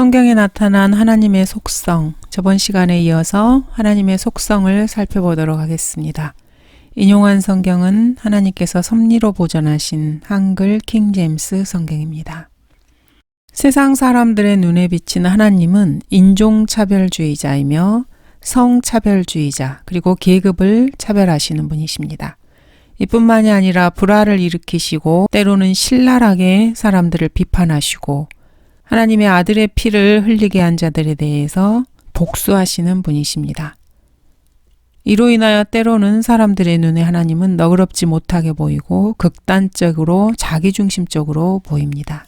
성경에 나타난 하나님의 속성, 저번 시간에 이어서 하나님의 속성을 살펴보도록 하겠습니다. 인용한 성경은 하나님께서 섭리로 보존하신 한글 킹제임스 성경입니다. 세상 사람들의 눈에 비친 하나님은 인종차별주의자이며 성차별주의자 그리고 계급을 차별하시는 분이십니다. 이뿐만이 아니라 불화를 일으키시고 때로는 신랄하게 사람들을 비판하시고 하나님의 아들의 피를 흘리게 한 자들에 대해서 복수하시는 분이십니다. 이로 인하여 때로는 사람들의 눈에 하나님은 너그럽지 못하게 보이고 극단적으로 자기중심적으로 보입니다.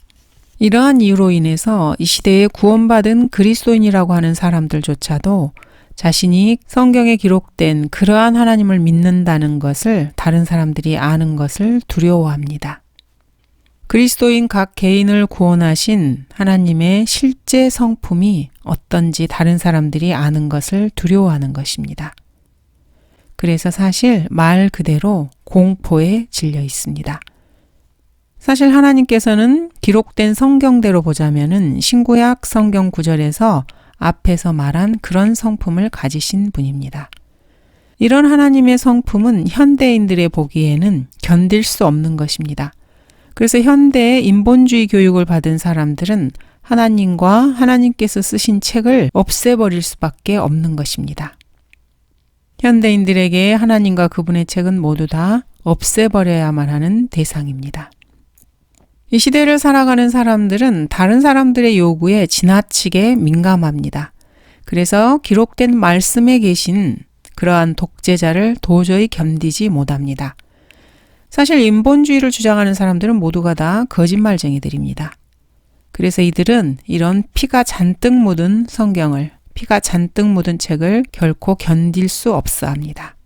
이러한 이유로 인해서 이 시대에 구원받은 그리스도인이라고 하는 사람들조차도 자신이 성경에 기록된 그러한 하나님을 믿는다는 것을 다른 사람들이 아는 것을 두려워합니다. 그리스도인 각 개인을 구원하신 하나님의 실제 성품이 어떤지 다른 사람들이 아는 것을 두려워하는 것입니다. 그래서 사실 말 그대로 공포에 질려 있습니다. 사실 하나님께서는 기록된 성경대로 보자면은 신구약 성경 구절에서 앞에서 말한 그런 성품을 가지신 분입니다. 이런 하나님의 성품은 현대인들의 보기에는 견딜 수 없는 것입니다. 그래서 현대의 인본주의 교육을 받은 사람들은 하나님과 하나님께서 쓰신 책을 없애버릴 수밖에 없는 것입니다. 현대인들에게 하나님과 그분의 책은 모두 다 없애버려야만 하는 대상입니다. 이 시대를 살아가는 사람들은 다른 사람들의 요구에 지나치게 민감합니다. 그래서 기록된 말씀에 계신 그러한 독재자를 도저히 견디지 못합니다. 사실 인본주의를 주장하는 사람들은 모두가 다 거짓말쟁이들입니다. 그래서 이들은 이런 피가 잔뜩 묻은 성경을, 피가 잔뜩 묻은 책을 결코 견딜 수 없어 합니다.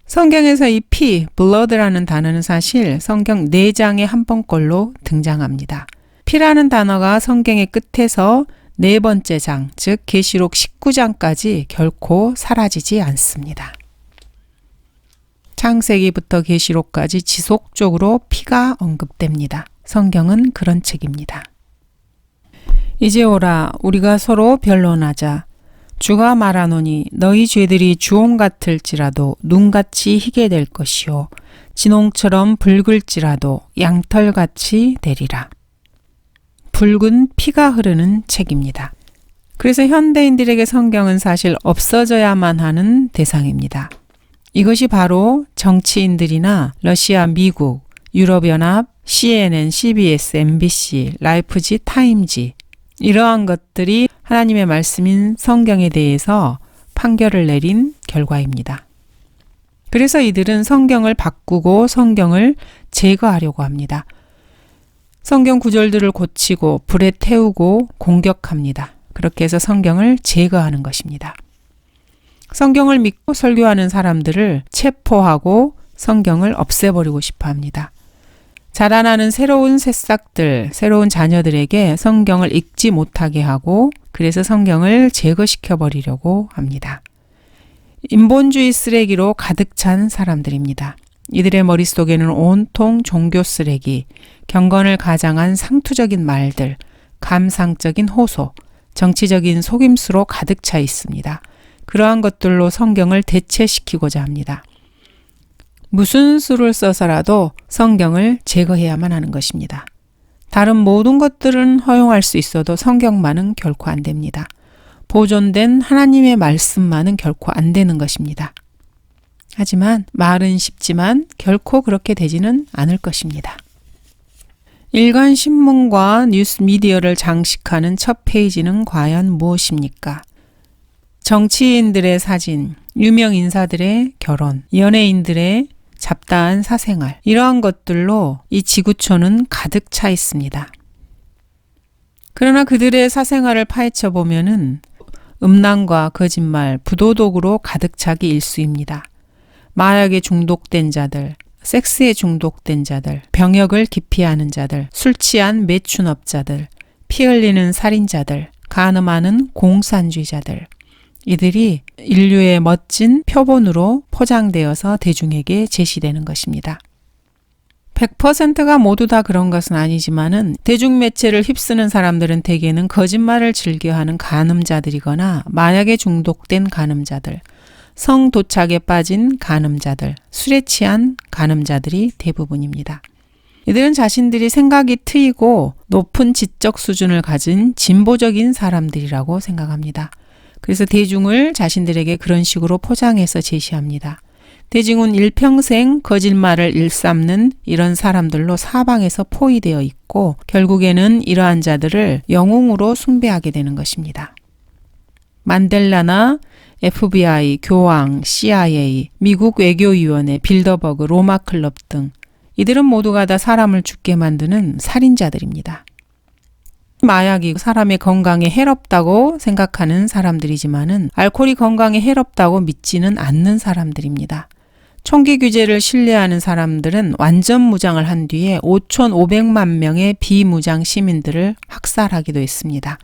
성경에서 이 피, blood라는 단어는 사실 성경 4장의 한 번꼴로 등장합니다. 피라는 단어가 성경의 끝에서 4번째 장, 즉 계시록 19장까지 결코 사라지지 않습니다. 창세기부터 계시록까지 지속적으로 피가 언급됩니다. 성경은 그런 책입니다. 이제 오라 우리가 서로 변론하자. 주가 말하노니 너희 죄들이 주홍 같을지라도 눈같이 희게 될 것이요 진홍처럼 붉을지라도 양털같이 되리라. 붉은 피가 흐르는 책입니다. 그래서 현대인들에게 성경은 사실 없어져야만 하는 대상입니다. 이것이 바로 정치인들이나 러시아, 미국, 유럽연합, CNN, CBS, MBC, 라이프지, 타임지 이러한 것들이 하나님의 말씀인 성경에 대해서 판결을 내린 결과입니다. 그래서 이들은 성경을 바꾸고 성경을 제거하려고 합니다. 성경 구절들을 고치고 불에 태우고 공격합니다. 그렇게 해서 성경을 제거하는 것입니다. 성경을 믿고 설교하는 사람들을 체포하고 성경을 없애버리고 싶어 합니다. 자라나는 새로운 새싹들, 새로운 자녀들에게 성경을 읽지 못하게 하고 그래서 성경을 제거시켜 버리려고 합니다. 인본주의 쓰레기로 가득 찬 사람들입니다. 이들의 머릿속에는 온통 종교 쓰레기, 경건을 가장한 상투적인 말들, 감상적인 호소, 정치적인 속임수로 가득 차 있습니다. 그러한 것들로 성경을 대체시키고자 합니다. 무슨 수를 써서라도 성경을 제거해야만 하는 것입니다. 다른 모든 것들은 허용할 수 있어도 성경만은 결코 안 됩니다. 보존된 하나님의 말씀만은 결코 안 되는 것입니다. 하지만 말은 쉽지만 결코 그렇게 되지는 않을 것입니다. 일간 신문과 뉴스 미디어를 장식하는 첫 페이지는 과연 무엇입니까? 정치인들의 사진, 유명 인사들의 결혼, 연예인들의 잡다한 사생활, 이러한 것들로 이 지구촌은 가득 차 있습니다. 그러나 그들의 사생활을 파헤쳐 보면은 음란과 거짓말, 부도덕으로 가득 차기 일쑤입니다. 마약에 중독된 자들, 섹스에 중독된 자들, 병역을 기피하는 자들, 술 취한 매춘업자들, 피 흘리는 살인자들, 간음하는 공산주의자들, 이들이 인류의 멋진 표본으로 포장되어서 대중에게 제시되는 것입니다. 100%가 모두 다 그런 것은 아니지만은 대중매체를 휩쓰는 사람들은 대개는 거짓말을 즐겨하는 간음자들이거나 마약에 중독된 간음자들, 성도착에 빠진 간음자들, 술에 취한 간음자들이 대부분입니다. 이들은 자신들이 생각이 트이고 높은 지적 수준을 가진 진보적인 사람들이라고 생각합니다. 그래서 대중을 자신들에게 그런 식으로 포장해서 제시합니다. 대중은 일평생 거짓말을 일삼는 이런 사람들로 사방에서 포위되어 있고 결국에는 이러한 자들을 영웅으로 숭배하게 되는 것입니다. 만델라나 FBI, 교황, CIA, 미국 외교위원회, 빌더버그, 로마클럽 등 이들은 모두가 다 사람을 죽게 만드는 살인자들입니다. 마약이 사람의 건강에 해롭다고 생각하는 사람들이지만은 알코올이 건강에 해롭다고 믿지는 않는 사람들입니다. 총기 규제를 신뢰하는 사람들은 완전 무장을 한 뒤에 5,500만 명의 비무장 시민들을 학살하기도 했습니다.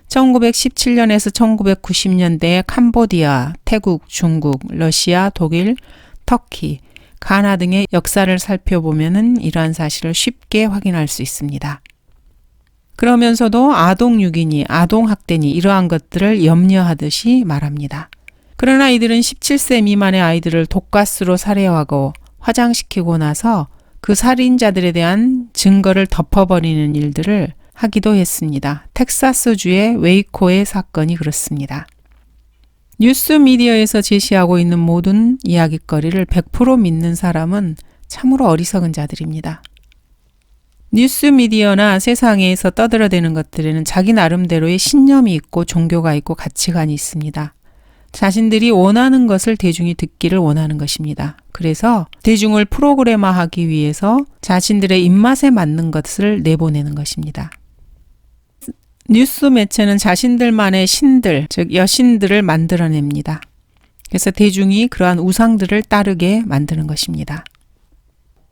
1917년에서 1990년대에 캄보디아, 태국, 중국, 러시아, 독일, 터키, 가나 등의 역사를 살펴보면 이러한 사실을 쉽게 확인할 수 있습니다. 그러면서도 아동유기니, 아동학대니 이러한 것들을 염려하듯이 말합니다. 그러나 이들은 17세 미만의 아이들을 독가스로 살해하고 화장시키고 나서 그 살인자들에 대한 증거를 덮어버리는 일들을 하기도 했습니다. 텍사스주의 웨이코의 사건이 그렇습니다. 뉴스 미디어에서 제시하고 있는 모든 이야깃거리를 100% 믿는 사람은 참으로 어리석은 자들입니다. 뉴스 미디어나 세상에서 떠들어대는 것들에는 자기 나름대로의 신념이 있고 종교가 있고 가치관이 있습니다. 자신들이 원하는 것을 대중이 듣기를 원하는 것입니다. 그래서 대중을 프로그래머하기 위해서 자신들의 입맛에 맞는 것을 내보내는 것입니다. 뉴스 매체는 자신들만의 신들, 즉 여신들을 만들어냅니다. 그래서 대중이 그러한 우상들을 따르게 만드는 것입니다.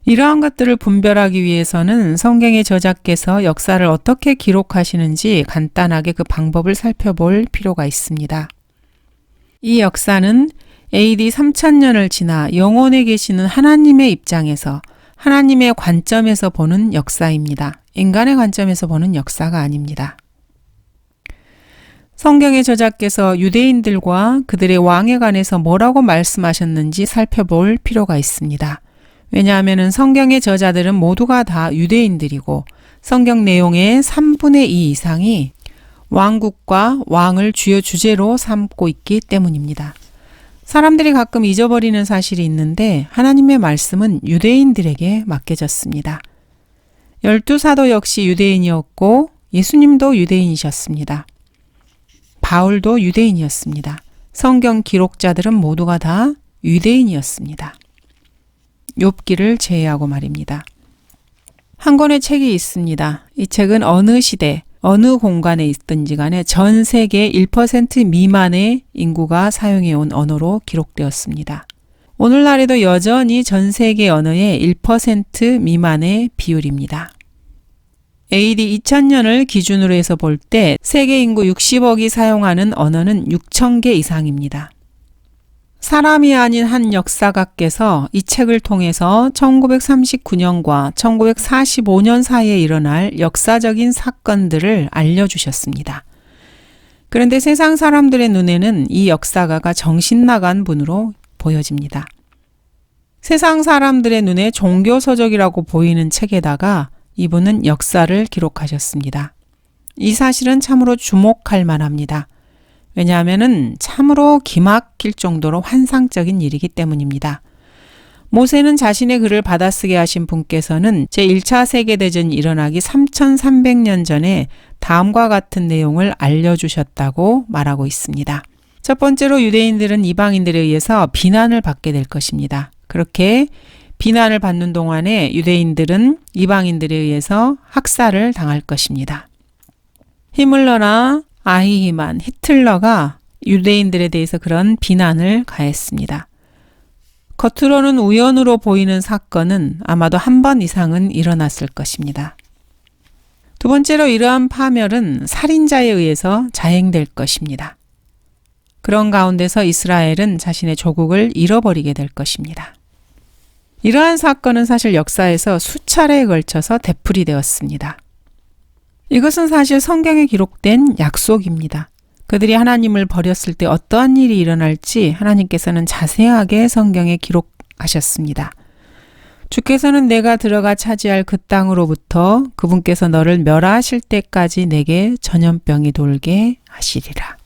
이러한 것들을 분별하기 위해서는 성경의 저자께서 역사를 어떻게 기록하시는지 간단하게 그 방법을 살펴볼 필요가 있습니다. 이 역사는 AD 3000년을 지나 영원에 계시는 하나님의 입장에서 하나님의 관점에서 보는 역사입니다. 인간의 관점에서 보는 역사가 아닙니다. 성경의 저자께서 유대인들과 그들의 왕에 관해서 뭐라고 말씀하셨는지 살펴볼 필요가 있습니다. 왜냐하면 성경의 저자들은 모두가 다 유대인들이고 성경 내용의 3분의 2 이상이 왕국과 왕을 주요 주제로 삼고 있기 때문입니다. 사람들이 가끔 잊어버리는 사실이 있는데 하나님의 말씀은 유대인들에게 맡겨졌습니다. 12사도 역시 유대인이었고 예수님도 유대인이셨습니다. 바울도 유대인이었습니다. 성경 기록자들은 모두가 다 유대인이었습니다. 욥기를 제외하고 말입니다. 한 권의 책이 있습니다. 이 책은 어느 시대, 어느 공간에 있든지 간에 전 세계 1% 미만의 인구가 사용해온 언어로 기록되었습니다. 오늘날에도 여전히 전 세계 언어의 1% 미만의 비율입니다. AD 2000년을 기준으로 해서 볼 때 세계 인구 60억이 사용하는 언어는 6,000개 이상입니다. 사람이 아닌 한 역사가께서 이 책을 통해서 1939년과 1945년 사이에 일어날 역사적인 사건들을 알려주셨습니다. 그런데 세상 사람들의 눈에는 이 역사가가 정신나간 분으로 보여집니다. 세상 사람들의 눈에 종교서적이라고 보이는 책에다가 이분은 역사를 기록하셨습니다. 이 사실은 참으로 주목할 만합니다. 왜냐하면 참으로 기막힐 정도로 환상적인 일이기 때문입니다. 모세는 자신의 글을 받아쓰게 하신 분께서는 제1차 세계대전이 일어나기 3300년 전에 다음과 같은 내용을 알려주셨다고 말하고 있습니다. 첫 번째로 유대인들은 이방인들에 의해서 비난을 받게 될 것입니다. 그렇게 비난을 받는 동안에 유대인들은 이방인들에 의해서 학살을 당할 것입니다. 히물러나 아히히만, 히틀러가 유대인들에 대해서 그런 비난을 가했습니다. 겉으로는 우연으로 보이는 사건은 아마도 한 번 이상은 일어났을 것입니다. 두 번째로 이러한 파멸은 살인자에 의해서 자행될 것입니다. 그런 가운데서 이스라엘은 자신의 조국을 잃어버리게 될 것입니다. 이러한 사건은 사실 역사에서 수차례에 걸쳐서 되풀이되었습니다. 이것은 사실 성경에 기록된 약속입니다. 그들이 하나님을 버렸을 때 어떠한 일이 일어날지 하나님께서는 자세하게 성경에 기록하셨습니다. 주께서는 내가 들어가 차지할 그 땅으로부터 그분께서 너를 멸하실 때까지 내게 전염병이 돌게 하시리라.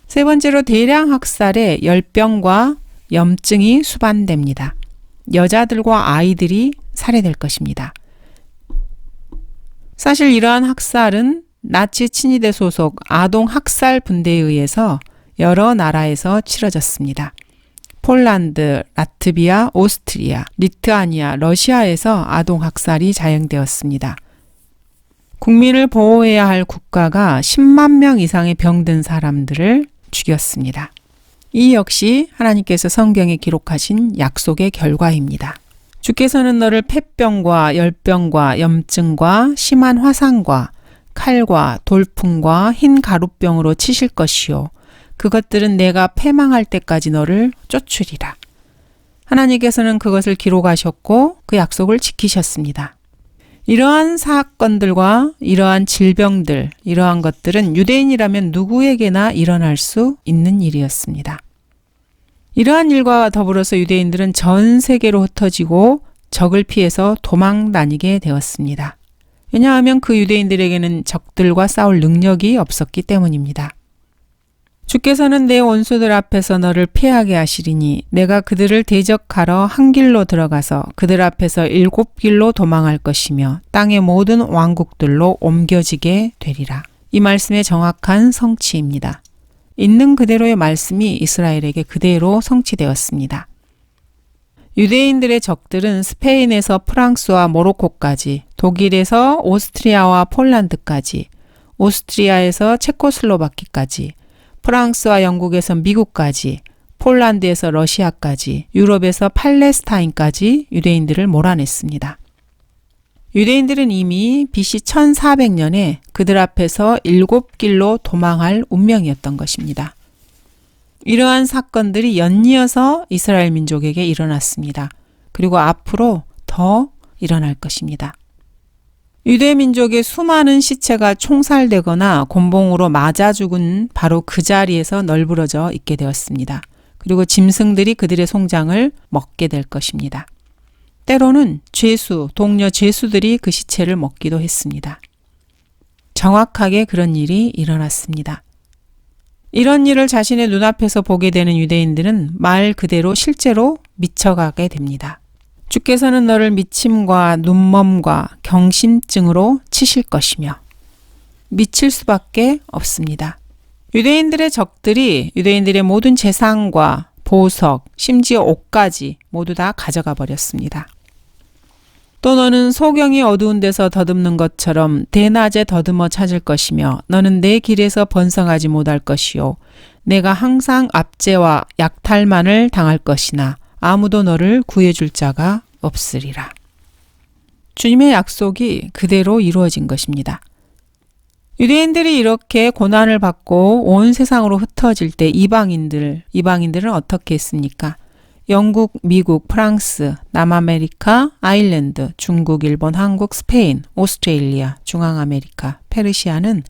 세 번째로 대량 학살에 열병과 염증이 수반됩니다. 여자들과 아이들이 살해될 것입니다. 사실 이러한 학살은 나치 친위대 소속 아동 학살 분대에 의해서 여러 나라에서 치러졌습니다. 폴란드, 라트비아, 오스트리아, 리투아니아, 러시아에서 아동 학살이 자행되었습니다. 국민을 보호해야 할 국가가 10만 명 이상의 병든 사람들을 죽였습니다. 이 역시 하나님께서 성경에 기록하신 약속의 결과입니다. 주께서는 너를 폐병과 열병과 염증과 심한 화상과 칼과 돌풍과 흰 가루병으로 치실 것이요. 그것들은 내가 패망할 때까지 너를 쫓으리라. 하나님께서는 그것을 기록하셨고 그 약속을 지키셨습니다. 이러한 사건들과 이러한 질병들, 이러한 것들은 유대인이라면 누구에게나 일어날 수 있는 일이었습니다. 이러한 일과 더불어서 유대인들은 전 세계로 흩어지고 적을 피해서 도망 다니게 되었습니다. 왜냐하면 그 유대인들에게는 적들과 싸울 능력이 없었기 때문입니다. 주께서는 내 원수들 앞에서 너를 피하게 하시리니 내가 그들을 대적하러 한 길로 들어가서 그들 앞에서 7길로 도망할 것이며 땅의 모든 왕국들로 옮겨지게 되리라. 이 말씀의 정확한 성취입니다. 있는 그대로의 말씀이 이스라엘에게 그대로 성취되었습니다. 유대인들의 적들은 스페인에서 프랑스와 모로코까지, 독일에서 오스트리아와 폴란드까지, 오스트리아에서 체코슬로바키까지, 프랑스와 영국에서 미국까지, 폴란드에서 러시아까지, 유럽에서 팔레스타인까지 유대인들을 몰아냈습니다. 유대인들은 이미 BC 1400년에 그들 앞에서 7길로 도망할 운명이었던 것입니다. 이러한 사건들이 연이어서 이스라엘 민족에게 일어났습니다. 그리고 앞으로 더 일어날 것입니다. 유대 민족의 수많은 시체가 총살되거나 곤봉으로 맞아 죽은 바로 그 자리에서 널브러져 있게 되었습니다. 그리고 짐승들이 그들의 송장을 먹게 될 것입니다. 때로는 죄수, 동료 죄수들이 그 시체를 먹기도 했습니다. 정확하게 그런 일이 일어났습니다. 이런 일을 자신의 눈앞에서 보게 되는 유대인들은 말 그대로 실제로 미쳐가게 됩니다. 주께서는 너를 미침과 눈멈과 경심증으로 치실 것이며 미칠 수밖에 없습니다. 유대인들의 적들이 유대인들의 모든 재산과 보석, 심지어 옷까지 모두 다 가져가 버렸습니다. 또 너는 소경이 어두운 데서 더듬는 것처럼 대낮에 더듬어 찾을 것이며 너는 내 길에서 번성하지 못할 것이요 내가 항상 압제와 약탈만을 당할 것이나 아무도 너를 구해줄 자가 없으리라. 주님의 약속이 그대로 이루어진 것입니다. 유대인들이 이렇게 고난을 받고 온 세상으로 흩어질 때 이방인들은 어떻게 했습니까? 영국, 미국, 프랑스, 남아메리카, 아일랜드, 중국, 일본, 한국, 스페인, 오스트레일리아, 중앙아메리카, 페르시아는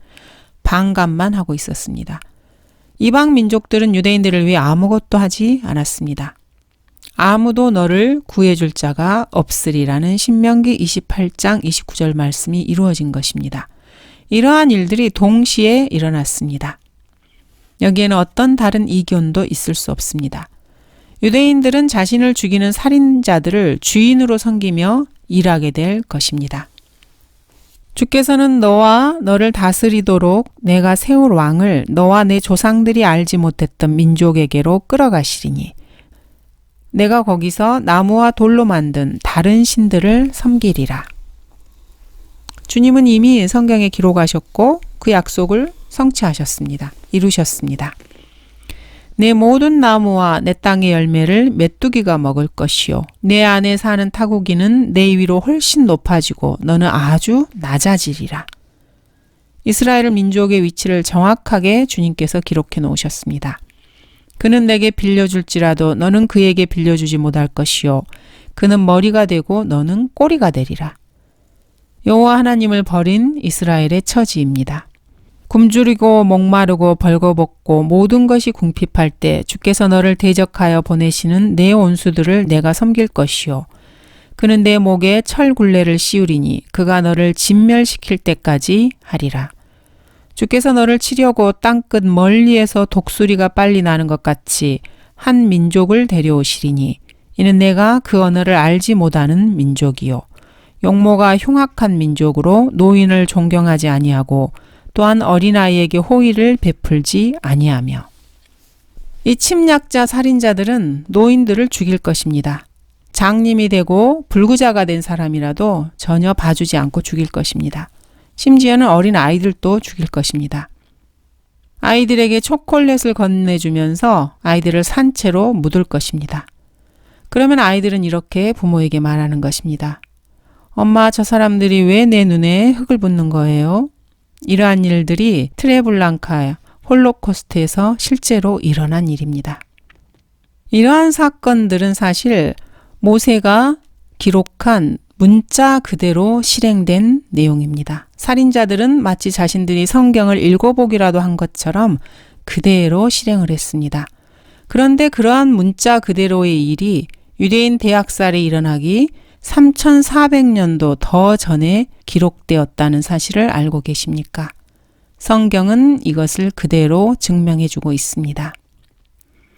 방관만 하고 있었습니다. 이방 민족들은 유대인들을 위해 아무것도 하지 않았습니다. 아무도 너를 구해줄 자가 없으리라는 신명기 28장 29절 말씀이 이루어진 것입니다. 이러한 일들이 동시에 일어났습니다. 여기에는 어떤 다른 이견도 있을 수 없습니다. 유대인들은 자신을 죽이는 살인자들을 주인으로 섬기며 일하게 될 것입니다. 주께서는 너와 너를 다스리도록 내가 세울 왕을 너와 내 조상들이 알지 못했던 민족에게로 끌어가시리니 내가 거기서 나무와 돌로 만든 다른 신들을 섬기리라. 주님은 이미 성경에 기록하셨고 그 약속을 성취하셨습니다. 이루셨습니다. 내 모든 나무와 내 땅의 열매를 메뚜기가 먹을 것이요 내 안에 사는 타고기는 내 위로 훨씬 높아지고 너는 아주 낮아지리라. 이스라엘 민족의 위치를 정확하게 주님께서 기록해 놓으셨습니다. 그는 내게 빌려줄지라도 너는 그에게 빌려주지 못할 것이요 그는 머리가 되고 너는 꼬리가 되리라. 여호와 하나님을 버린 이스라엘의 처지입니다. 굶주리고 목마르고 벌거벗고 모든 것이 궁핍할 때 주께서 너를 대적하여 보내시는 내 온수들을 내가 섬길 것이요. 그는 내 목에 철굴레를 씌우리니 그가 너를 진멸시킬 때까지 하리라. 주께서 너를 치려고 땅끝 멀리에서 독수리가 빨리 나는 것 같이 한 민족을 데려오시리니 이는 내가 그 언어를 알지 못하는 민족이요. 용모가 흉악한 민족으로 노인을 존경하지 아니하고 또한 어린아이에게 호의를 베풀지 아니하며. 이 침략자 살인자들은 노인들을 죽일 것입니다. 장님이 되고 불구자가 된 사람이라도 전혀 봐주지 않고 죽일 것입니다. 심지어는 어린 아이들도 죽일 것입니다. 아이들에게 초콜릿을 건네주면서 아이들을 산채로 묻을 것입니다. 그러면 아이들은 이렇게 부모에게 말하는 것입니다. 엄마, 저 사람들이 왜 내 눈에 흙을 붓는 거예요? 이러한 일들이 트레블랑카 홀로코스트에서 실제로 일어난 일입니다. 이러한 사건들은 사실 모세가 기록한 문자 그대로 실행된 내용입니다. 살인자들은 마치 자신들이 성경을 읽어보기라도 한 것처럼 그대로 실행을 했습니다. 그런데 그러한 문자 그대로의 일이 유대인 대학살이 일어나기 3400년도 더 전에 기록되었다는 사실을 알고 계십니까? 성경은 이것을 그대로 증명해주고 있습니다.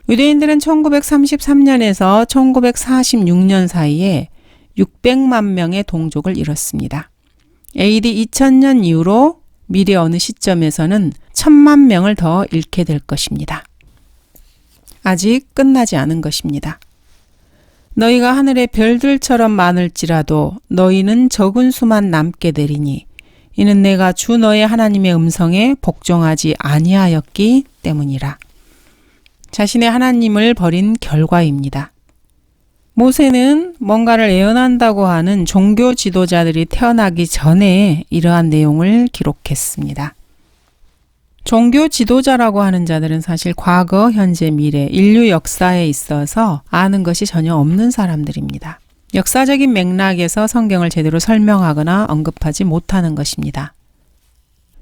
유대인들은 1933년에서 1946년 사이에 600만 명의 동족을 잃었습니다. AD 2000년 이후로 미래 어느 시점에서는 1000만 명을 더 잃게 될 것입니다. 아직 끝나지 않은 것입니다. 너희가 하늘의 별들처럼 많을지라도 너희는 적은 수만 남게 되리니 이는 내가 주 너의 하나님의 음성에 복종하지 아니하였기 때문이라. 자신의 하나님을 버린 결과입니다. 모세는 뭔가를 예언한다고 하는 종교 지도자들이 태어나기 전에 이러한 내용을 기록했습니다. 종교 지도자라고 하는 자들은 사실 과거, 현재, 미래, 인류 역사에 있어서 아는 것이 전혀 없는 사람들입니다. 역사적인 맥락에서 성경을 제대로 설명하거나 언급하지 못하는 것입니다.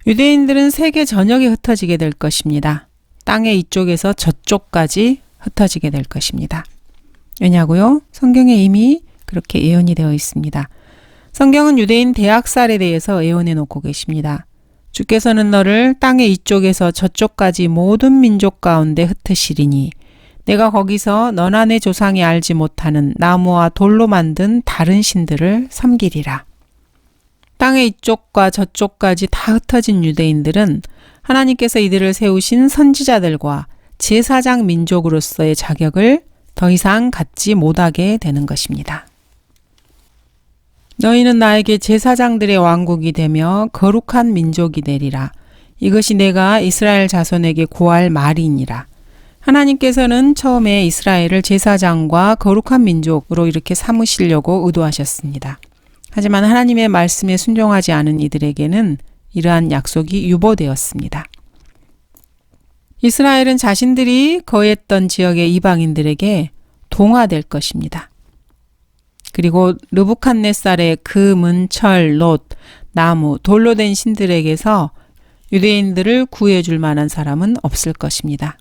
유대인들은 세계 전역에 흩어지게 될 것입니다. 땅의 이쪽에서 저쪽까지 흩어지게 될 것입니다. 왜냐고요? 성경에 이미 그렇게 예언이 되어 있습니다. 성경은 유대인 대학살에 대해서 예언해 놓고 계십니다. 주께서는 너를 땅의 이쪽에서 저쪽까지 모든 민족 가운데 흩으시리니 내가 거기서 너나 내 조상이 알지 못하는 나무와 돌로 만든 다른 신들을 섬기리라. 땅의 이쪽과 저쪽까지 다 흩어진 유대인들은 하나님께서 이들을 세우신 선지자들과 제사장 민족으로서의 자격을 더 이상 갖지 못하게 되는 것입니다. 너희는 나에게 제사장들의 왕국이 되며 거룩한 민족이 되리라. 이것이 내가 이스라엘 자손에게 구할 말이니라. 하나님께서는 처음에 이스라엘을 제사장과 거룩한 민족으로 이렇게 삼으시려고 의도하셨습니다. 하지만 하나님의 말씀에 순종하지 않은 이들에게는 이러한 약속이 유보되었습니다. 이스라엘은 자신들이 거했던 지역의 이방인들에게 동화될 것입니다. 그리고 르부갓네살의 금, 철, 롯, 나무, 돌로 된 신들에게서 유대인들을 구해줄 만한 사람은 없을 것입니다.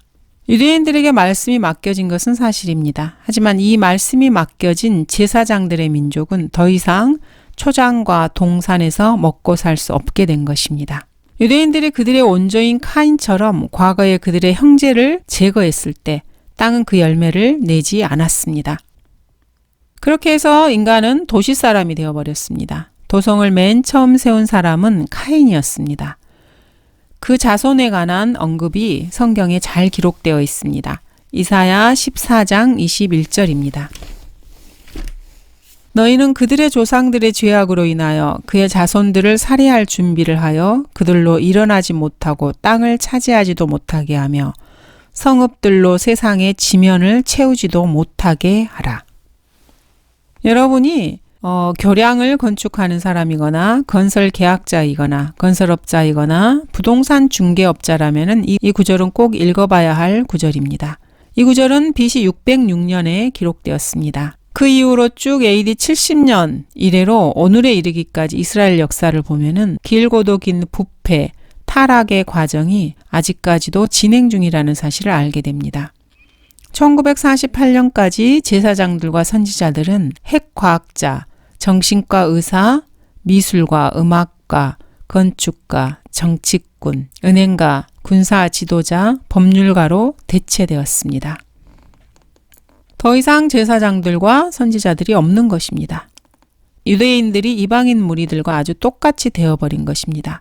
유대인들에게 말씀이 맡겨진 것은 사실입니다. 하지만 이 말씀이 맡겨진 제사장들의 민족은 더 이상 초장과 동산에서 먹고 살 수 없게 된 것입니다. 유대인들이 그들의 원조인 카인처럼 과거에 그들의 형제를 제거했을 때 땅은 그 열매를 내지 않았습니다. 그렇게 해서 인간은 도시 사람이 되어버렸습니다. 도성을 맨 처음 세운 사람은 카인이었습니다. 그 자손에 관한 언급이 성경에 잘 기록되어 있습니다. 이사야 14장 21절입니다. 너희는 그들의 조상들의 죄악으로 인하여 그의 자손들을 살해할 준비를 하여 그들로 일어나지 못하고 땅을 차지하지도 못하게 하며 성읍들로 세상의 지면을 채우지도 못하게 하라. 여러분이 교량을 건축하는 사람이거나 건설 계약자이거나 건설업자이거나 부동산 중개업자라면은 이 구절은 꼭 읽어봐야 할 구절입니다. 이 구절은 BC 606년에 기록되었습니다. 그 이후로 쭉 AD 70년 이래로 오늘에 이르기까지 이스라엘 역사를 보면은 길고도 긴 부패, 타락의 과정이 아직까지도 진행 중이라는 사실을 알게 됩니다. 1948년까지 제사장들과 선지자들은 핵과학자, 정신과 의사, 미술가, 음악가, 건축가, 정치꾼, 은행가, 군사 지도자, 법률가로 대체되었습니다. 더 이상 제사장들과 선지자들이 없는 것입니다. 유대인들이 이방인 무리들과 아주 똑같이 되어버린 것입니다.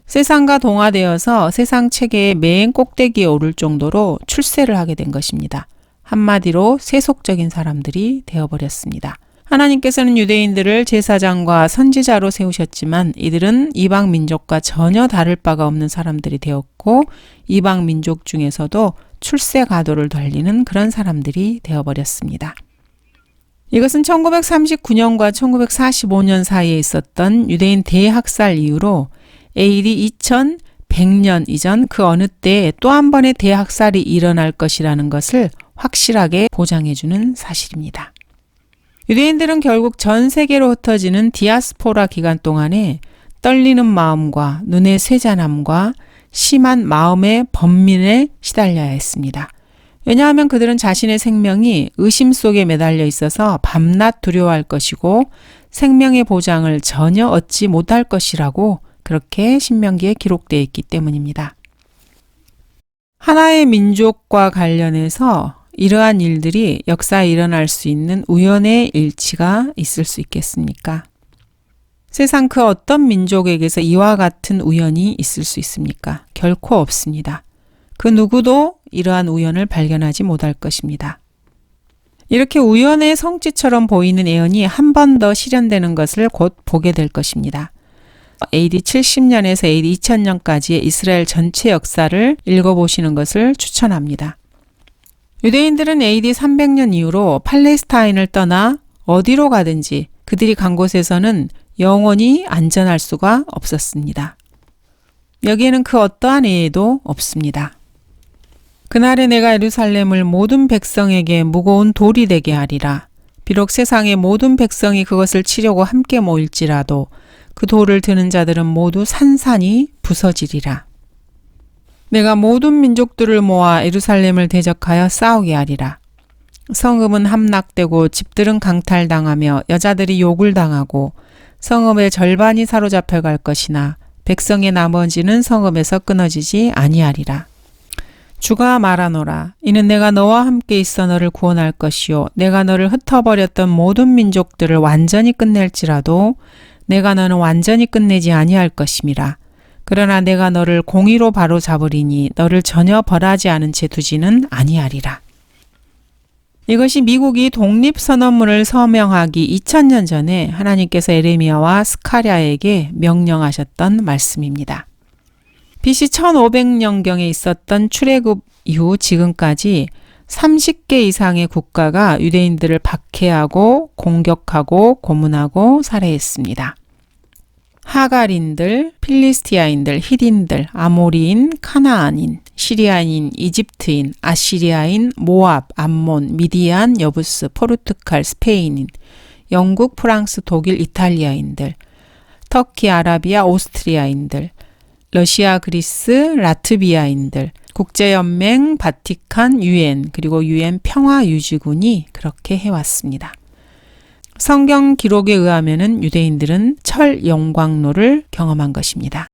세상과 동화되어서 세상 체계의 맨 꼭대기에 오를 정도로 출세를 하게 된 것입니다. 한마디로 세속적인 사람들이 되어버렸습니다. 하나님께서는 유대인들을 제사장과 선지자로 세우셨지만 이들은 이방 민족과 전혀 다를 바가 없는 사람들이 되었고 이방 민족 중에서도 출세 가도를 달리는 그런 사람들이 되어버렸습니다. 이것은 1939년과 1945년 사이에 있었던 유대인 대학살 이후로 AD 2100년 이전 그 어느 때에 또 한 번의 대학살이 일어날 것이라는 것을 확실하게 보장해주는 사실입니다. 유대인들은 결국 전 세계로 흩어지는 디아스포라 기간 동안에 떨리는 마음과 눈의 쇠잔함과 심한 마음의 번민에 시달려야 했습니다. 왜냐하면 그들은 자신의 생명이 의심 속에 매달려 있어서 밤낮 두려워할 것이고 생명의 보장을 전혀 얻지 못할 것이라고 그렇게 신명기에 기록되어 있기 때문입니다. 하나의 민족과 관련해서 이러한 일들이 역사에 일어날 수 있는 우연의 일치가 있을 수 있겠습니까? 세상 그 어떤 민족에게서 이와 같은 우연이 있을 수 있습니까? 결코 없습니다. 그 누구도 이러한 우연을 발견하지 못할 것입니다. 이렇게 우연의 성취처럼 보이는 예언이 한 번 더 실현되는 것을 곧 보게 될 것입니다. AD 70년에서 AD 2000년까지의 이스라엘 전체 역사를 읽어보시는 것을 추천합니다. 유대인들은 AD 300년 이후로 팔레스타인을 떠나 어디로 가든지 그들이 간 곳에서는 영원히 안전할 수가 없었습니다. 여기에는 그 어떠한 예외도 없습니다. 그날에 내가 예루살렘을 모든 백성에게 무거운 돌이 되게 하리라. 비록 세상의 모든 백성이 그것을 치려고 함께 모일지라도 그 돌을 드는 자들은 모두 산산이 부서지리라. 내가 모든 민족들을 모아 예루살렘을 대적하여 싸우게 하리라. 성읍은 함락되고 집들은 강탈당하며 여자들이 욕을 당하고 성읍의 절반이 사로잡혀 갈 것이나 백성의 나머지는 성읍에서 끊어지지 아니하리라. 주가 말하노라. 이는 내가 너와 함께 있어 너를 구원할 것이요 내가 너를 흩어버렸던 모든 민족들을 완전히 끝낼지라도 내가 너는 완전히 끝내지 아니할 것임이라. 그러나 내가 너를 공의로 바로 잡으리니 너를 전혀 벌하지 않은 채 두지는 아니하리라. 이것이 미국이 독립선언문을 서명하기 2000년 전에 하나님께서 에레미야와 스가랴에게 명령하셨던 말씀입니다. BC 1500년경에 있었던 출애굽 이후 지금까지 30개 이상의 국가가 유대인들을 박해하고 공격하고 고문하고 살해했습니다. 하갈인들, 필리스티아인들, 히딘들, 아모리인, 카나안인, 시리아인, 이집트인, 아시리아인, 모압, 암몬, 미디안, 여부스, 포르투갈, 스페인인, 영국, 프랑스, 독일, 이탈리아인들, 터키, 아라비아, 오스트리아인들, 러시아, 그리스, 라트비아인들, 국제연맹, 바티칸, UN, 그리고 UN 평화유지군이 그렇게 해왔습니다. 성경 기록에 의하면 유대인들은 철 영광로를 경험한 것입니다.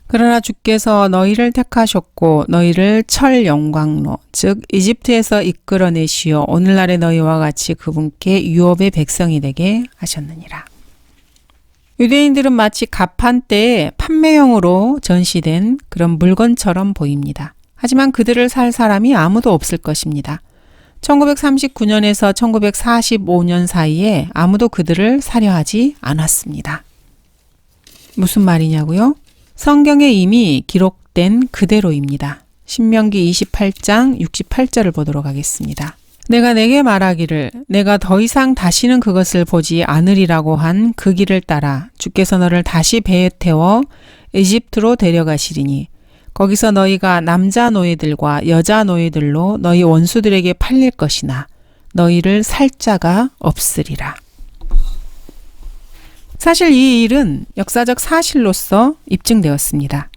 그러나 주께서 너희를 택하셨고 너희를 철 영광로, 즉 이집트에서 이끌어내시어 오늘날의 너희와 같이 그분께 유업의 백성이 되게 하셨느니라. 유대인들은 마치 가판대에 판매용으로 전시된 그런 물건처럼 보입니다. 하지만 그들을 살 사람이 아무도 없을 것입니다. 1939년에서 1945년 사이에 아무도 그들을 사려 하지 않았습니다. 무슨 말이냐고요? 성경에 이미 기록된 그대로입니다. 신명기 28장 68절을 보도록 하겠습니다. 내가 내게 말하기를 내가 더 이상 다시는 그것을 보지 않으리라고 한 그 길을 따라 주께서 너를 다시 배에 태워 이집트로 데려가시리니 거기서 너희가 남자 노예들과 여자 노예들로 너희 원수들에게 팔릴 것이나 너희를 살 자가 없으리라. 사실 이 일은 역사적 사실로서 입증되었습니다.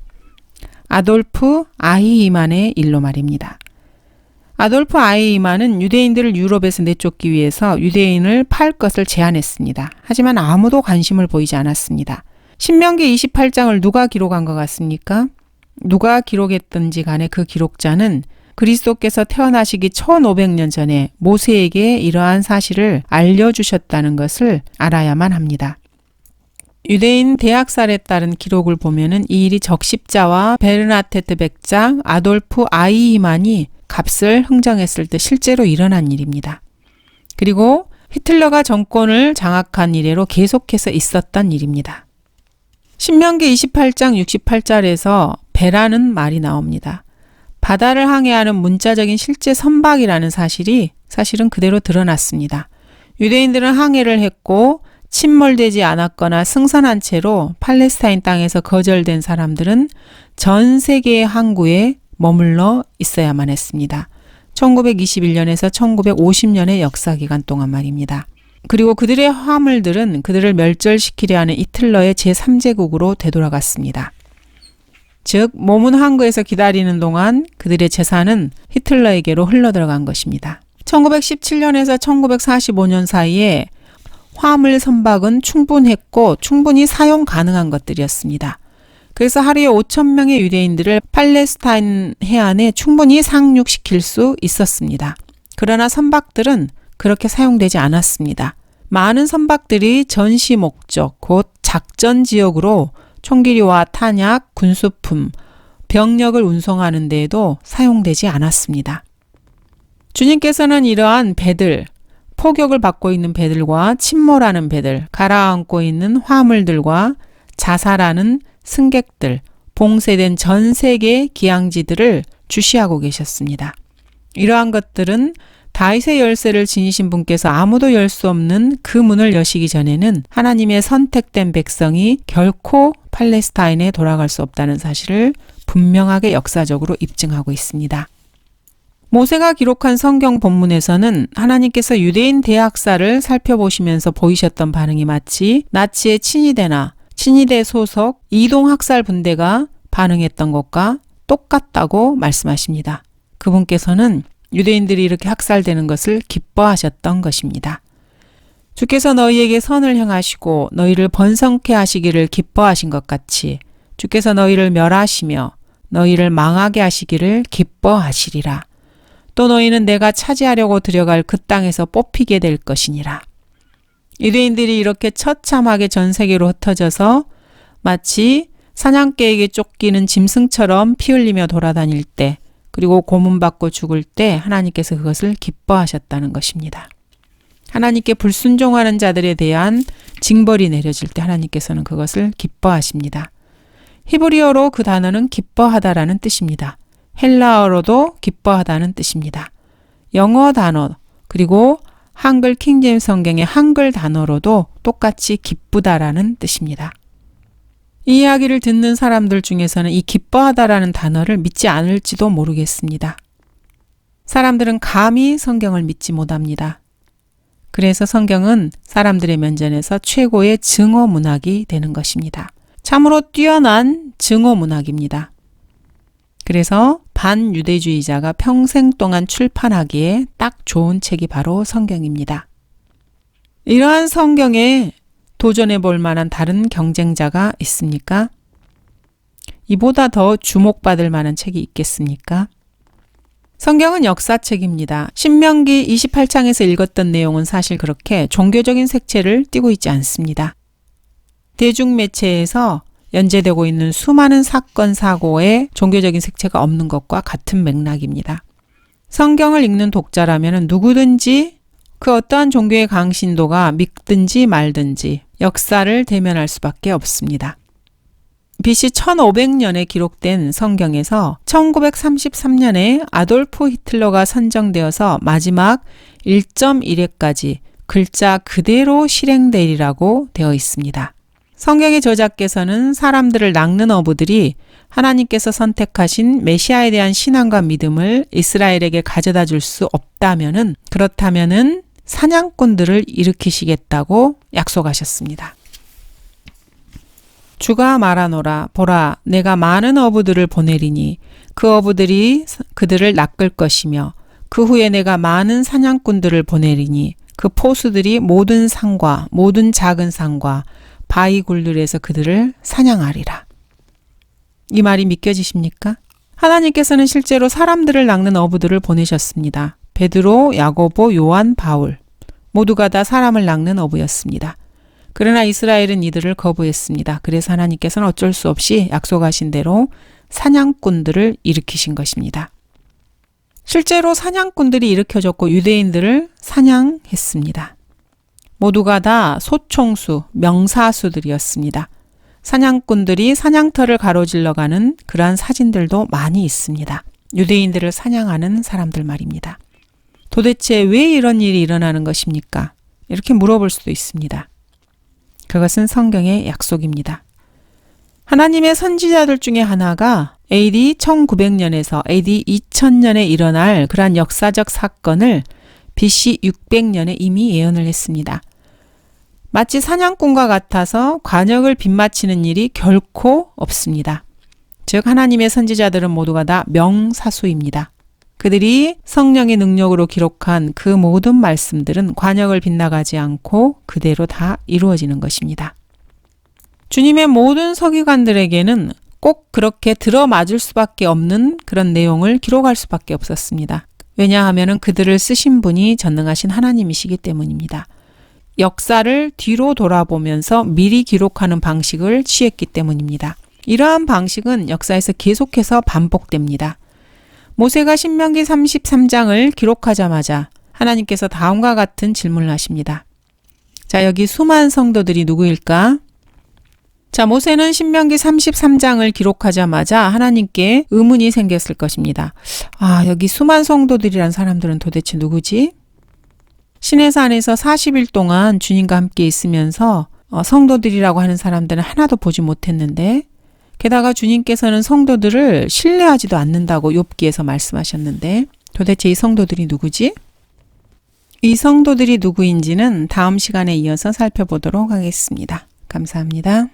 아돌프 아히이만의 일로 말입니다. 아돌프 아히이만은 유대인들을 유럽에서 내쫓기 위해서 유대인을 팔 것을 제안했습니다. 하지만 아무도 관심을 보이지 않았습니다. 신명기 28장을 누가 기록한 것 같습니까? 누가 기록했든지 간에 그 기록자는 그리스도께서 태어나시기 1500년 전에 모세에게 이러한 사실을 알려주셨다는 것을 알아야만 합니다. 유대인 대학살에 따른 기록을 보면은 이 일이 적십자와 베르나테트 백장, 아돌프 아히이만이 값을 흥정했을 때 실제로 일어난 일입니다. 그리고 히틀러가 정권을 장악한 이래로 계속해서 있었던 일입니다. 신명기 28장 68절에서 배라는 말이 나옵니다. 바다를 항해하는 문자적인 실제 선박이라는 사실은 그대로 드러났습니다. 유대인들은 항해를 했고 침몰되지 않았거나 승선한 채로 팔레스타인 땅에서 거절된 사람들은 전 세계의 항구에 머물러 있어야만 했습니다. 1921년에서 1950년의 역사기간 동안 말입니다. 그리고 그들의 화물들은 그들을 멸절시키려 하는 히틀러의 제3제국으로 되돌아갔습니다. 즉 몸은 항구에서 기다리는 동안 그들의 재산은 히틀러에게로 흘러들어간 것입니다. 1917년에서 1945년 사이에 화물 선박은 충분했고 충분히 사용 가능한 것들이었습니다. 그래서 하루에 5,000명의 유대인들을 팔레스타인 해안에 충분히 상륙시킬 수 있었습니다. 그러나 선박들은 그렇게 사용되지 않았습니다. 많은 선박들이 전시 목적, 곧 작전 지역으로 총기류와 탄약, 군수품, 병력을 운송하는 데에도 사용되지 않았습니다. 주님께서는 이러한 배들, 포격을 받고 있는 배들과 침몰하는 배들, 가라앉고 있는 화물들과 자살하는 승객들, 봉쇄된 전 세계 기항지들을 주시하고 계셨습니다. 이러한 것들은 다윗의 열쇠를 지니신 분께서 아무도 열 수 없는 그 문을 여시기 전에는 하나님의 선택된 백성이 결코 팔레스타인에 돌아갈 수 없다는 사실을 분명하게 역사적으로 입증하고 있습니다. 모세가 기록한 성경 본문에서는 하나님께서 유대인 대학살을 살펴보시면서 보이셨던 반응이 마치 나치의 친위대나 친위대 소속 이동학살 분대가 반응했던 것과 똑같다고 말씀하십니다. 그분께서는 유대인들이 이렇게 학살되는 것을 기뻐하셨던 것입니다. 주께서 너희에게 선을 행하시고 너희를 번성케 하시기를 기뻐하신 것 같이 주께서 너희를 멸하시며 너희를 망하게 하시기를 기뻐하시리라. 또 너희는 내가 차지하려고 들여갈 그 땅에서 뽑히게 될 것이니라. 유대인들이 이렇게 처참하게 전 세계로 흩어져서 마치 사냥개에게 쫓기는 짐승처럼 피 흘리며 돌아다닐 때 그리고 고문받고 죽을 때 하나님께서 그것을 기뻐하셨다는 것입니다. 하나님께 불순종하는 자들에 대한 징벌이 내려질 때 하나님께서는 그것을 기뻐하십니다. 히브리어로 그 단어는 기뻐하다라는 뜻입니다. 헬라어로도 기뻐하다는 뜻입니다. 영어 단어 그리고 한글 킹제임스 성경의 한글 단어로도 똑같이 기쁘다라는 뜻입니다. 이 이야기를 듣는 사람들 중에서는 이 기뻐하다라는 단어를 믿지 않을지도 모르겠습니다. 사람들은 감히 성경을 믿지 못합니다. 그래서 성경은 사람들의 면전에서 최고의 증오 문학이 되는 것입니다. 참으로 뛰어난 증오 문학입니다. 그래서 반유대주의자가 평생 동안 출판하기에 딱 좋은 책이 바로 성경입니다. 이러한 성경에 도전해 볼 만한 다른 경쟁자가 있습니까? 이보다 더 주목받을 만한 책이 있겠습니까? 성경은 역사책입니다. 신명기 28장에서 읽었던 내용은 사실 그렇게 종교적인 색채를 띠고 있지 않습니다. 대중매체에서 연재되고 있는 수많은 사건, 사고에 종교적인 색채가 없는 것과 같은 맥락입니다. 성경을 읽는 독자라면 누구든지 그 어떠한 종교의 강신도가 믿든지 말든지 역사를 대면할 수밖에 없습니다. BC 1500년에 기록된 성경에서 1933년에 아돌프 히틀러가 선정되어서 마지막 1.1회까지 글자 그대로 실행되리라고 되어 있습니다. 성경의 저자께서는 사람들을 낚는 어부들이 하나님께서 선택하신 메시아에 대한 신앙과 믿음을 이스라엘에게 가져다 줄 수 없다면은, 그렇다면은 사냥꾼들을 일으키시겠다고 약속하셨습니다. 주가 말하노라, 보라, 내가 많은 어부들을 보내리니 그 어부들이 그들을 낚을 것이며 그 후에 내가 많은 사냥꾼들을 보내리니 그 포수들이 모든 산과 모든 작은 산과 바위 굴들에서 그들을 사냥하리라. 이 말이 믿겨지십니까? 하나님께서는 실제로 사람들을 낚는 어부들을 보내셨습니다. 베드로, 야고보, 요한, 바울 모두가 다 사람을 낚는 어부였습니다. 그러나 이스라엘은 이들을 거부했습니다. 그래서 하나님께서는 어쩔 수 없이 약속하신 대로 사냥꾼들을 일으키신 것입니다. 실제로 사냥꾼들이 일으켜졌고 유대인들을 사냥했습니다. 모두가 다 소총수, 명사수들이었습니다. 사냥꾼들이 사냥터를 가로질러 가는 그러한 사진들도 많이 있습니다. 유대인들을 사냥하는 사람들 말입니다. 도대체 왜 이런 일이 일어나는 것입니까? 이렇게 물어볼 수도 있습니다. 그것은 성경의 약속입니다. 하나님의 선지자들 중에 하나가 AD 1900년에서 AD 2000년에 일어날 그러한 역사적 사건을 BC 600년에 이미 예언을 했습니다. 마치 사냥꾼과 같아서 관역을 빗맞히는 일이 결코 없습니다. 즉 하나님의 선지자들은 모두가 다 명사수입니다. 그들이 성령의 능력으로 기록한 그 모든 말씀들은 관역을 빗나가지 않고 그대로 다 이루어지는 것입니다. 주님의 모든 서기관들에게는 꼭 그렇게 들어맞을 수밖에 없는 그런 내용을 기록할 수밖에 없었습니다. 왜냐하면 그들을 쓰신 분이 전능하신 하나님이시기 때문입니다. 역사를 뒤로 돌아보면서 미리 기록하는 방식을 취했기 때문입니다. 이러한 방식은 역사에서 계속해서 반복됩니다. 모세가 신명기 33장을 기록하자마자 하나님께서 다음과 같은 질문을 하십니다. 자, 여기 수많은 성도들이 누구일까? 자, 모세는 신명기 33장을 기록하자마자 하나님께 의문이 생겼을 것입니다. 아, 여기 수많은 성도들이란 사람들은 도대체 누구지? 시내산에서 40일 동안 주님과 함께 있으면서 성도들이라고 하는 사람들은 하나도 보지 못했는데, 게다가 주님께서는 성도들을 신뢰하지도 않는다고 욥기에서 말씀하셨는데 도대체 이 성도들이 누구지? 이 성도들이 누구인지는 다음 시간에 이어서 살펴보도록 하겠습니다. 감사합니다.